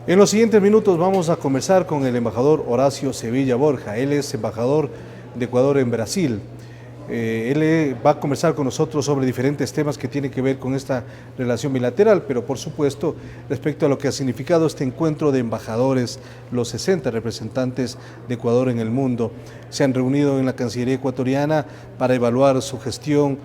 En los siguientes minutos vamos a conversar con el embajador Horacio Sevilla Borja. Él es embajador de Ecuador en Brasil. Él va a conversar con nosotros sobre diferentes temas que tienen que ver con esta relación bilateral, pero por supuesto respecto a lo que ha significado este encuentro de embajadores, los 60 representantes de Ecuador en el mundo. Se han reunido en la Cancillería ecuatoriana para evaluar su gestión,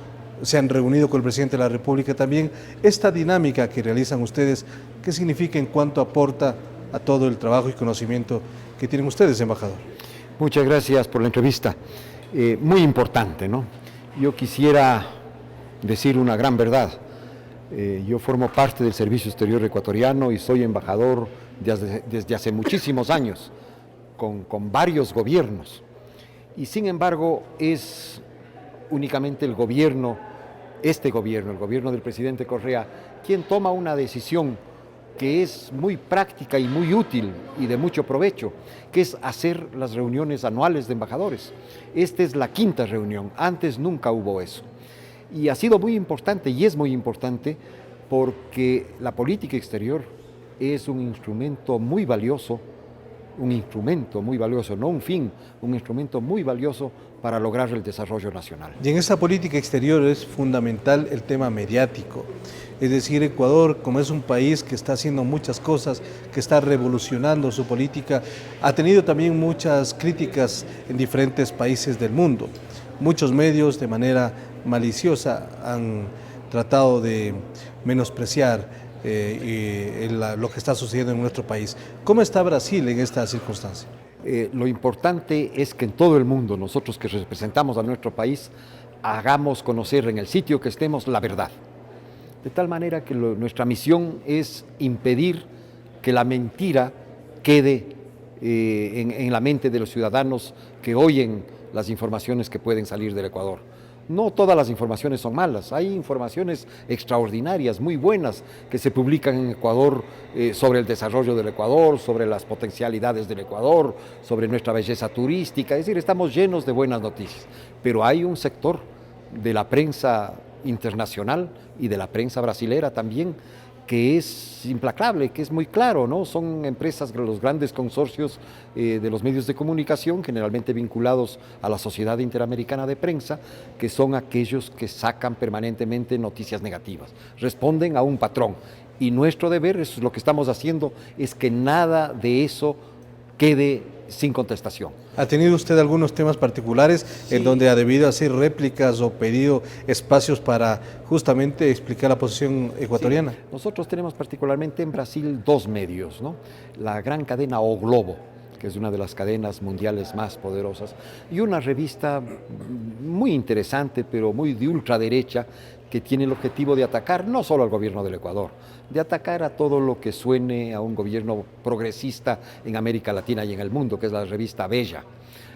se han reunido con el presidente de la República también. Esta dinámica que realizan ustedes, ¿qué significa en cuanto aporta a todo el trabajo y conocimiento que tienen ustedes, embajador? Muchas gracias por la entrevista. Muy importante, ¿no? Yo quisiera decir una gran verdad. Yo formo parte del Servicio Exterior ecuatoriano y soy embajador desde hace muchísimos años, con varios gobiernos. Y sin embargo, es únicamente el gobierno el gobierno del presidente Correa, quien toma una decisión que es muy práctica y muy útil y de mucho provecho, que es hacer las reuniones anuales de embajadores. Esta es la quinta reunión, antes nunca hubo eso. Y ha sido muy importante y es muy importante porque la política exterior es un instrumento muy valioso, no un fin, un instrumento muy valioso para lograr el desarrollo nacional. Y en esa política exterior es fundamental el tema mediático. Es decir, Ecuador, como es un país que está haciendo muchas cosas, que está revolucionando su política, ha tenido también muchas críticas en diferentes países del mundo. Muchos medios de manera maliciosa han tratado de menospreciar lo que está sucediendo en nuestro país. ¿Cómo está Brasil en esta circunstancia? Lo importante es que en todo el mundo, nosotros que representamos a nuestro país, hagamos conocer en el sitio que estemos la verdad. De tal manera que nuestra misión es impedir que la mentira quede en la mente de los ciudadanos que oyen las informaciones que pueden salir del Ecuador. No todas las informaciones son malas, hay informaciones extraordinarias, muy buenas, que se publican en Ecuador sobre el desarrollo del Ecuador, sobre las potencialidades del Ecuador, sobre nuestra belleza turística, es decir, estamos llenos de buenas noticias. Pero hay un sector de la prensa internacional y de la prensa brasilera también que es implacable, que es muy claro, ¿no? Son empresas, los grandes consorcios de los medios de comunicación, generalmente vinculados a la Sociedad Interamericana de Prensa, que son aquellos que sacan permanentemente noticias negativas, responden a un patrón. Y nuestro deber, eso es lo que estamos haciendo, es que nada de eso quede sin contestación. ¿Ha tenido usted algunos temas particulares en donde ha debido hacer réplicas o pedido espacios para justamente explicar la posición ecuatoriana? Sí. Nosotros tenemos particularmente en Brasil dos medios, ¿no? La gran cadena O Globo, que es una de las cadenas mundiales más poderosas, y una revista muy interesante, pero muy de ultraderecha, que tiene el objetivo de atacar no solo al gobierno del Ecuador, de atacar a todo lo que suene a un gobierno progresista en América Latina y en el mundo, que es la revista Bella.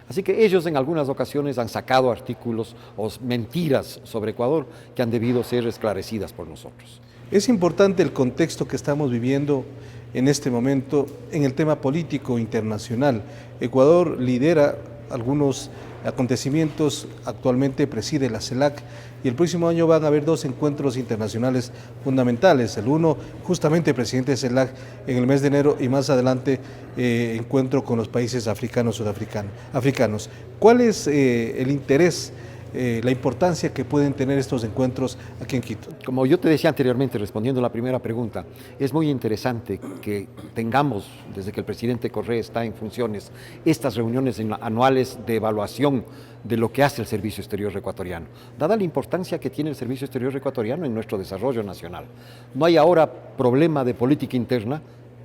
Así que ellos en algunas ocasiones han sacado artículos o mentiras sobre Ecuador que han debido ser esclarecidas por nosotros. Es importante el contexto que estamos viviendo en este momento en el tema político internacional. Ecuador lidera algunos acontecimientos, actualmente preside la CELAC y el próximo año van a haber dos encuentros internacionales fundamentales. El uno, justamente presidente de CELAC en el mes de enero y más adelante encuentro con los países africanos, sudafricanos. ¿Cuál es el interés, la importancia que pueden tener estos encuentros aquí en Quito? Como yo te decía anteriormente, respondiendo a la primera pregunta, es muy interesante que tengamos, desde que el presidente Correa está en funciones, estas reuniones anuales de evaluación de lo que hace el Servicio Exterior ecuatoriano, dada la importancia que tiene el Servicio Exterior ecuatoriano en nuestro desarrollo nacional. No hay ahora problema de política interna,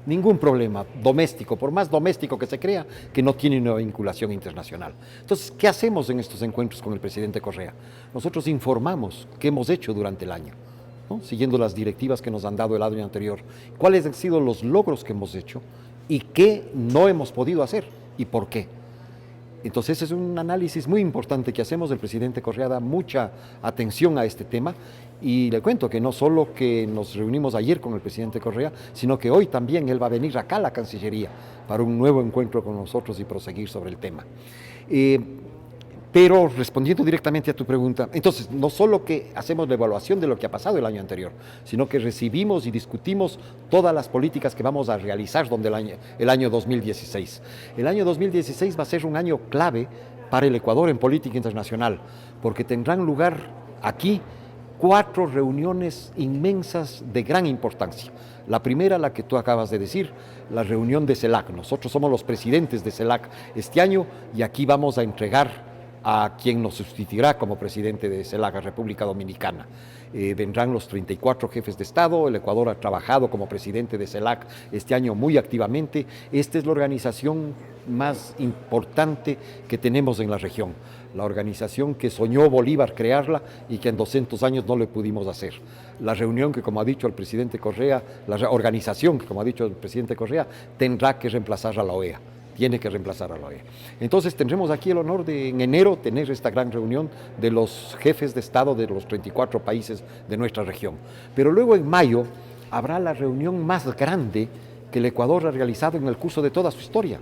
ningún problema doméstico, por más doméstico que se crea, que no tiene una vinculación internacional. Entonces, ¿qué hacemos en estos encuentros con el presidente Correa? Nosotros informamos qué hemos hecho durante el año, ¿no? Siguiendo las directivas que nos han dado el año anterior, cuáles han sido los logros que hemos hecho y qué no hemos podido hacer y por qué. Entonces es un análisis muy importante que hacemos. El presidente Correa da mucha atención a este tema y le cuento que no solo que nos reunimos ayer con el presidente Correa, sino que hoy también él va a venir acá a la Cancillería para un nuevo encuentro con nosotros y proseguir sobre el tema. Pero respondiendo directamente a tu pregunta, entonces no solo que hacemos la evaluación de lo que ha pasado el año anterior, sino que recibimos y discutimos todas las políticas que vamos a realizar el año 2016. El año 2016 va a ser un año clave para el Ecuador en política internacional, porque tendrán lugar aquí 4 reuniones inmensas de gran importancia. La primera, la que tú acabas de decir, la reunión de CELAC. Nosotros somos los presidentes de CELAC este año y aquí vamos a entregar a quien nos sustituirá como presidente de CELAC, República Dominicana. Vendrán los 34 jefes de Estado. El Ecuador ha trabajado como presidente de CELAC este año muy activamente. Esta es la organización más importante que tenemos en la región, la organización que soñó Bolívar crearla y que en 200 años no le pudimos hacer. La reunión que, como ha dicho el presidente Correa, la organización que, como ha dicho el presidente Correa, tendrá que reemplazar a la OEA. Tiene que reemplazar a la OEA. Entonces tendremos aquí el honor de en enero tener esta gran reunión de los jefes de Estado de los 34 países de nuestra región. Pero luego en mayo habrá la reunión más grande que el Ecuador ha realizado en el curso de toda su historia,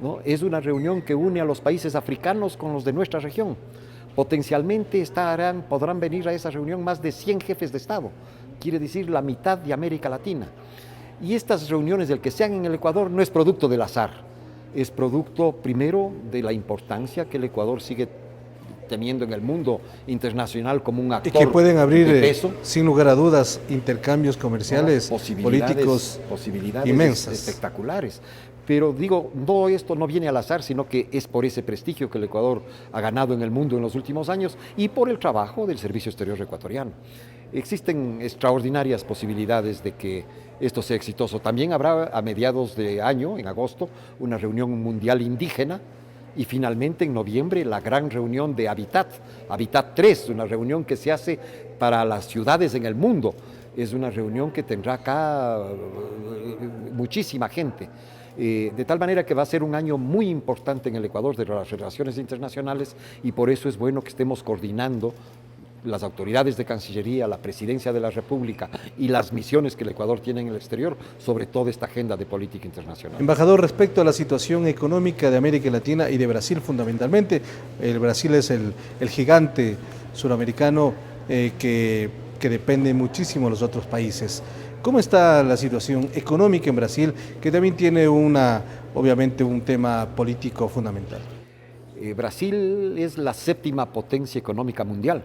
¿no? Es una reunión que une a los países africanos con los de nuestra región. Potencialmente podrán venir a esa reunión más de 100 jefes de Estado, quiere decir la mitad de América Latina. Y estas reuniones, del que sean en el Ecuador, no es producto del azar. Es producto, primero, de la importancia que el Ecuador sigue teniendo en el mundo internacional como un actor y que pueden abrir, de peso. Sin lugar a dudas, intercambios comerciales, políticos posibilidades inmensas, espectaculares. Pero digo, no, esto no viene al azar, sino que es por ese prestigio que el Ecuador ha ganado en el mundo en los últimos años y por el trabajo del Servicio Exterior ecuatoriano. Existen extraordinarias posibilidades de que esto sea exitoso. También habrá a mediados de año, en agosto, una reunión mundial indígena y finalmente en noviembre la gran reunión de Habitat 3, una reunión que se hace para las ciudades en el mundo. Es una reunión que tendrá acá muchísima gente. De tal manera que va a ser un año muy importante en el Ecuador de las relaciones internacionales y por eso es bueno que estemos coordinando las autoridades de Cancillería, la Presidencia de la República y las misiones que el Ecuador tiene en el exterior sobre toda esta agenda de política internacional. Embajador, respecto a la situación económica de América Latina y de Brasil fundamentalmente, el Brasil es el gigante suramericano que depende muchísimo de los otros países. ¿Cómo está la situación económica en Brasil, que también tiene obviamente un tema político fundamental? Brasil es la 7ª potencia económica mundial.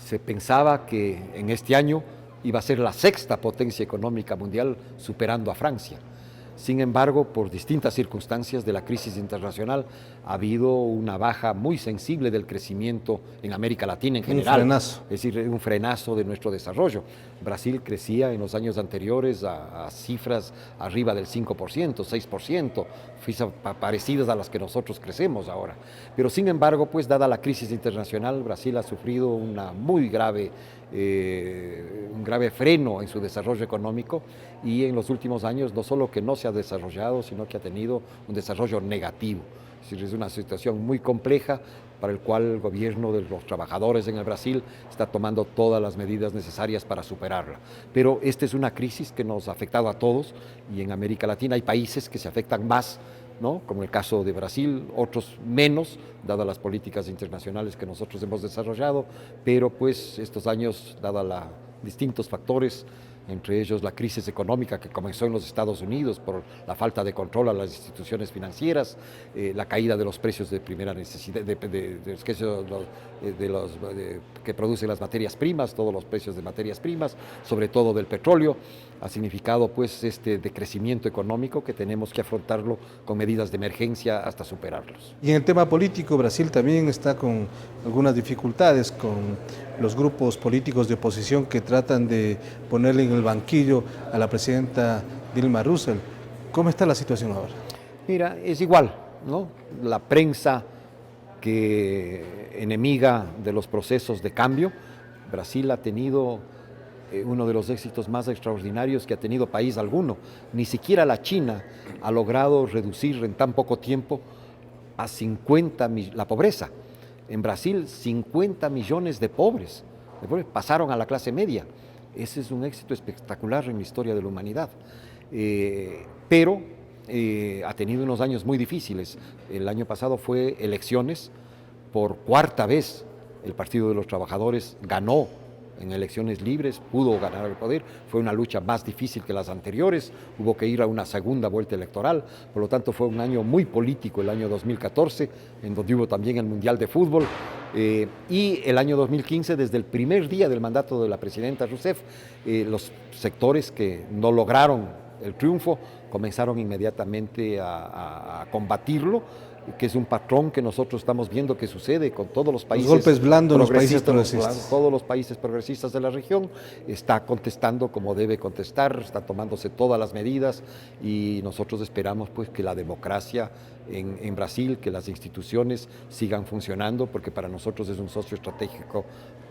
Se pensaba que en este año iba a ser la 6ª potencia económica mundial, superando a Francia. Sin embargo, por distintas circunstancias de la crisis internacional, ha habido una baja muy sensible del crecimiento en América Latina en general. Un frenazo. Es decir, un frenazo de nuestro desarrollo. Brasil crecía en los años anteriores a cifras arriba del 5%, 6%, parecidas a las que nosotros crecemos ahora. Pero sin embargo, pues dada la crisis internacional, Brasil ha sufrido una muy grave un grave freno en su desarrollo económico y en los últimos años no solo que no se ha desarrollado, sino que ha tenido un desarrollo negativo. Es decir, es una situación muy compleja para el cual el gobierno de los trabajadores en el Brasil está tomando todas las medidas necesarias para superarla. Pero esta es una crisis que nos ha afectado a todos y en América Latina hay países que se afectan más, ¿no? Como el caso de Brasil, otros menos, dadas las políticas internacionales que nosotros hemos desarrollado, pero pues estos años, dadas los distintos factores, entre ellos la crisis económica que comenzó en los Estados Unidos por la falta de control a las instituciones financieras, la caída de los precios de primera necesidad, que producen las materias primas, todos los precios de materias primas, sobre todo del petróleo, ha significado pues este decrecimiento económico que tenemos que afrontarlo con medidas de emergencia hasta superarlos. Y en el tema político, Brasil también está con algunas dificultades con los grupos políticos de oposición que tratan de ponerle en el banquillo a la presidenta Dilma Rousseff. ¿Cómo está la situación ahora? Mira, es igual, ¿no? La prensa que enemiga de los procesos de cambio, Brasil ha tenido uno de los éxitos más extraordinarios que ha tenido país alguno. Ni siquiera la China ha logrado reducir en tan poco tiempo a 50 la pobreza. En Brasil, 50 millones de pobres pasaron a la clase media. Ese es un éxito espectacular en la historia de la humanidad. Pero ha tenido unos años muy difíciles. El año pasado fue elecciones por cuarta vez el Partido de los Trabajadores ganó en elecciones libres, pudo ganar el poder, fue una lucha más difícil que las anteriores, hubo que ir a una segunda vuelta electoral, por lo tanto fue un año muy político el año 2014, en donde hubo también el Mundial de Fútbol, y el año 2015, desde el primer día del mandato de la presidenta Rousseff, los sectores que no lograron el triunfo comenzaron inmediatamente a combatirlo, que es un patrón que nosotros estamos viendo que sucede con todos los países. Los golpes blandos en los países progresistas. Todos los países progresistas de la región está contestando como debe contestar, está tomándose todas las medidas y nosotros esperamos pues que la democracia en Brasil, que las instituciones sigan funcionando, porque para nosotros es un socio estratégico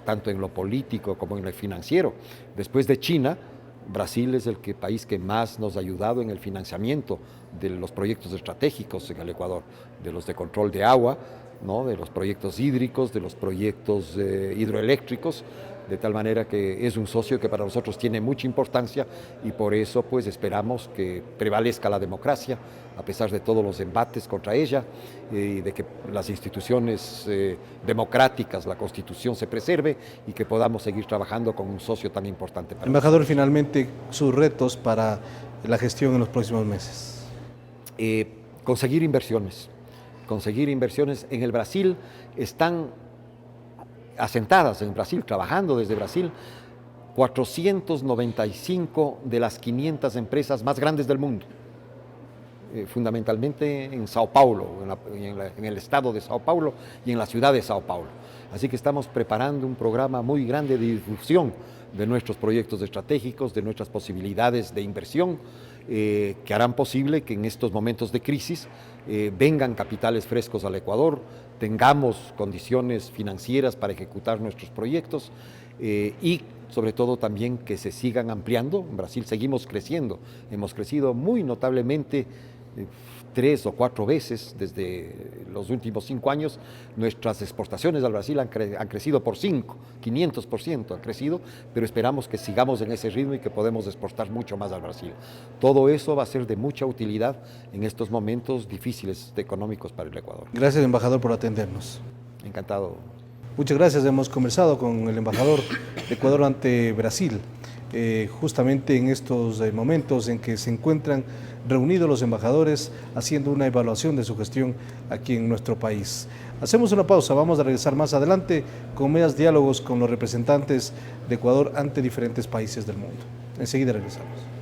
tanto en lo político como en lo financiero. Después de China, Brasil es el país que más nos ha ayudado en el financiamiento de los proyectos estratégicos en el Ecuador, de los de control de agua, ¿no? De los proyectos hídricos, de los proyectos hidroeléctricos, de tal manera que es un socio que para nosotros tiene mucha importancia y por eso pues esperamos que prevalezca la democracia a pesar de todos los embates contra ella y de que las instituciones democráticas, la Constitución se preserve y que podamos seguir trabajando con un socio tan importante para Embajador, finalmente sus retos para la gestión en los próximos meses. Conseguir inversiones en el Brasil. Están asentadas en Brasil, trabajando desde Brasil, 495 de las 500 empresas más grandes del mundo, fundamentalmente en Sao Paulo, en el estado de Sao Paulo y en la ciudad de Sao Paulo. Así que estamos preparando un programa muy grande de difusión de nuestros proyectos estratégicos, de nuestras posibilidades de inversión, que harán posible que en estos momentos de crisis vengan capitales frescos al Ecuador, tengamos condiciones financieras para ejecutar nuestros proyectos y sobre todo también que se sigan ampliando. En Brasil seguimos creciendo, hemos crecido muy notablemente 3 o 4 veces desde los últimos 5 años. Nuestras exportaciones al Brasil han crecido por 500% han crecido, pero esperamos que sigamos en ese ritmo y que podemos exportar mucho más al Brasil. Todo eso va a ser de mucha utilidad en estos momentos difíciles económicos para el Ecuador. Gracias, embajador, por atendernos. Encantado. Muchas gracias. Hemos conversado con el embajador de Ecuador ante Brasil, justamente en estos momentos en que se encuentran reunidos los embajadores haciendo una evaluación de su gestión aquí en nuestro país. Hacemos una pausa, vamos a regresar más adelante con más diálogos con los representantes de Ecuador ante diferentes países del mundo. Enseguida regresamos.